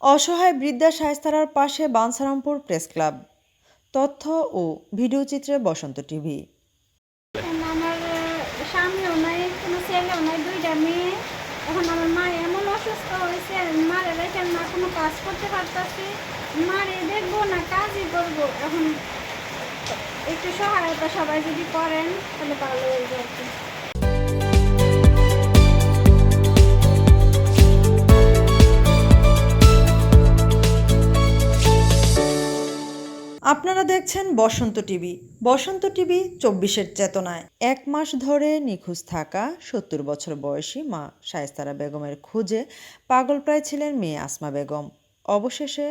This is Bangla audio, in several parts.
অসহায় বৃদ্ধা শায়েস্তারার পাশে বাঞ্ছারামপুর প্রেস ক্লাব। তথ্য ও ভিডিওচিত্রে বসন্ত টিভি। আমার স্বামীও নাই, কোনো ছেলেও নাই, দুইটা মেয়ে। এখন আমার মা এমন অসুস্থ হয়েছে, মারে রেখে না কোনো কাজ করতে পারতেছি, মারে দেখবো না কাজই করবো। এখন একটু সহায়তা সবাই যদি করেন তাহলে ভালো হয়ে যায়। আপনারা দেখছেন বসন্ত টিভি। বসন্ত টিভি 24-এর চেতনায়। 1 মাস ধরে নিখোঁজ থাকা 70 বছর বয়সী মা শায়েস্তারা বেগমের খোঁজে পাগলপ্রায় ছিলেন মেয়ে আসমা বেগম। অবশেষে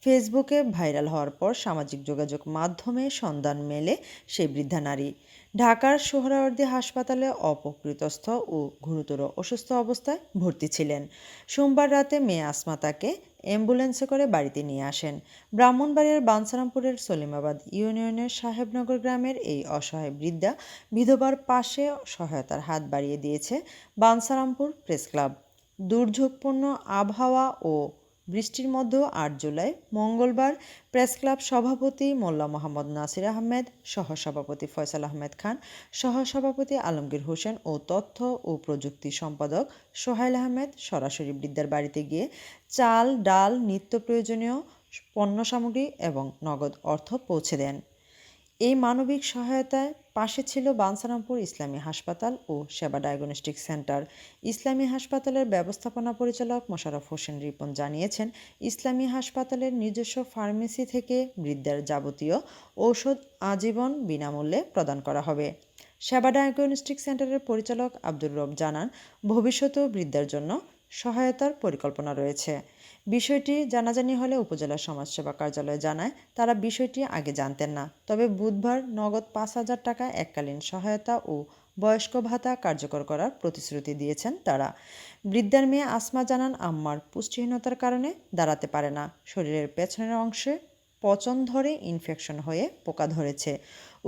ফেসবুকে ভাইরাল হওয়ার পর সামাজিক যোগাযোগ মাধ্যমে সন্ধান মেলে সেই বৃদ্ধা নারী। ঢাকার সোহরাওয়ার্দী হাসপাতালে অপকৃতস্থ ও গুরুতর অসুস্থ অবস্থায় ভর্তি ছিলেন। সোমবার রাতে মেয়ে আসমা তাকে অ্যাম্বুলেন্সে করে বাড়িতে নিয়ে আসেন। ব্রাহ্মণবাড়িয়ার বাঞ্ছারামপুরের সলিমাবাদ ইউনিয়নের সাহেবনগর গ্রামের এই অসহায় বৃদ্ধা বিধবার পাশে সহায়তার হাত বাড়িয়ে দিয়েছে বাঞ্ছারামপুর প্রেস ক্লাব। দুর্যোগপূর্ণ আবহাওয়া ও বৃষ্টির মধ্যেও 8 জুলাই মঙ্গলবার প্রেস ক্লাব সভাপতি মোল্লা মোহাম্মদ নাসির আহমেদ, সহসভাপতি ফয়সাল আহমেদ খান, সহসভাপতি আলমগীর হোসেন ও তথ্য ও প্রযুক্তি সম্পাদক সোহাইল আহমেদ সরাসরি বৃদ্ধার বাড়িতে গিয়ে চাল, ডাল, নিত্য প্রয়োজনীয় পণ্য সামগ্রী এবং নগদ অর্থ পৌঁছে দেন। এই মানবিক সহায়তায় পাশে ছিল বাঞ্ছারামপুর ইসলামী হাসপাতাল ও সেবা ডায়াগনস্টিক সেন্টার। ইসলামী হাসপাতালের ব্যবস্থাপনা পরিচালক মোশাররফ হোসেন রিপন জানিয়েছেন, ইসলামী হাসপাতালের নিজস্ব ফার্মেসি থেকে বৃদ্ধার যাবতীয় ঔষধ আজীবন বিনামূল্যে প্রদান করা হবে। সেবা ডায়াগনস্টিক সেন্টারের পরিচালক আব্দুর রব জানান, ভবিষ্যতেও বৃদ্ধার জন্য সহায়তার পরিকল্পনা রয়েছে। বিষয়টি জানাজানি হলে উপজেলা সমাজসেবা কার্যালয় জানায়, তারা বিষয়টি আগে জানতেন না। তবে বুধবার নগদ 5,000 টাকা এককালীন সহায়তা ও বয়স্ক ভাতা কার্যকর করার প্রতিশ্রুতি দিয়েছেন তারা। বৃদ্ধার মেয়ে আসমা জানান, আম্মার পুষ্টিহীনতার কারণে দাঁড়াতে পারে না। শরীরের পেছনের অংশে পচন ধরে ইনফেকশন হয়ে পোকা ধরেছে।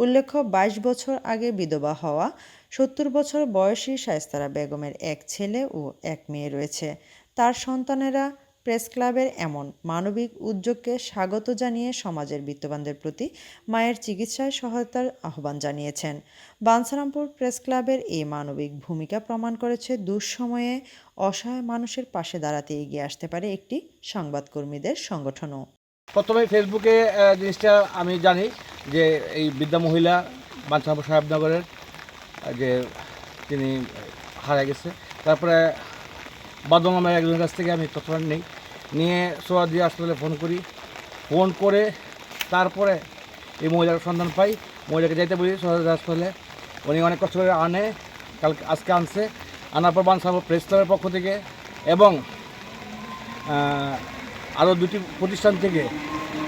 উল্লেখ্য, 22 বছর আগে বিধবা হওয়া 70 বছর বয়সী শায়েস্তারা বেগমের এক ছেলে ও এক মেয়ে রয়েছে। তার সন্তানেরা প্রেস ক্লাবের এমন মানবিক উদ্যোগকে স্বাগত জানিয়ে সমাজের বিত্তবানদের প্রতি মায়ের চিকিৎসায় সহায়তার আহ্বান জানিয়েছেন। বাঞ্ছারামপুর প্রেস ক্লাবের এই মানবিক ভূমিকা প্রমাণ করেছে, দুঃসময়ে অসহায় মানুষের পাশে দাঁড়াতে এগিয়ে আসতে পারে একটি সংবাদকর্মীদের সংগঠনও। প্রথমে ফেসবুকে জিনিসটা আমি জানি যে এই বৃদ্ধা মহিলা বাঞ্ছারামপুর সাহেবনগরের যে তিনি হারা গেছে। তারপরে বাদম আমার একজনের কাছ থেকে আমি তথ্যটা নিয়ে সোয়াদি হাসপাতালে ফোন করে তারপরে এই মহিলার সন্ধান পাই। মহিলাকে যাইতে বলি সোয়াদি হাসপাতালে, উনি অনেক কষ্ট করে আনে, আজকে আনছে। আনার পর বাঞ্ছারামপুর প্রেস ক্লাবের পক্ষ থেকে এবং আরও 2টি প্রতিষ্ঠান থেকে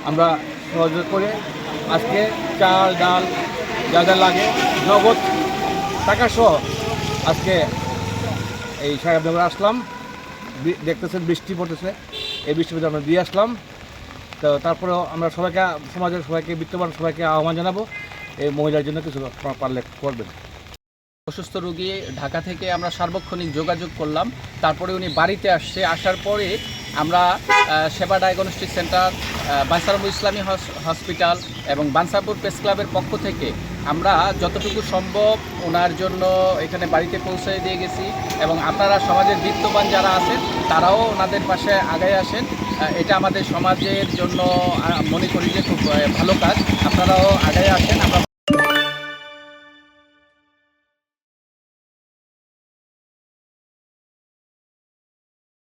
আমরা সহযোগ করে আজকে চাল, ডাল যা যা লাগে নগদ টাকা সহ আজকে এই সাহেবনগরে আসলাম। দেখতেছেন বৃষ্টি পড়তেছে, এই বৃষ্টির আমরা দিয়ে আসলাম। তো তারপরেও আমরা সবাইকে, সমাজের সবাইকে, বিত্তবান সবাইকে আহ্বান জানাবো এই মহিলার জন্য কিছু পারলে করবেন। অসুস্থ রোগী ঢাকা থেকে আমরা সার্বক্ষণিক যোগাযোগ করলাম। তারপরে উনি বাড়িতে আসার পরে আমরা সেবা ডায়াগনস্টিক সেন্টার, বাঞ্ছারামপুর ইসলামী হসপিটাল এবং বাঞ্ছারামপুর প্রেস ক্লাবের পক্ষ থেকে আমরা যতটুকু সম্ভব ওনার জন্য এখানে বাড়িতে পৌঁছে দিয়ে গেছি। এবং আপনারা সমাজের বিত্তবান যারা আছেন তারাও ওনাদের পাশে আগায় আসেন। এটা আমাদের সমাজের জন্য মনে করি যে খুব ভালো কাজ। আপনারাও আগায় আসেন।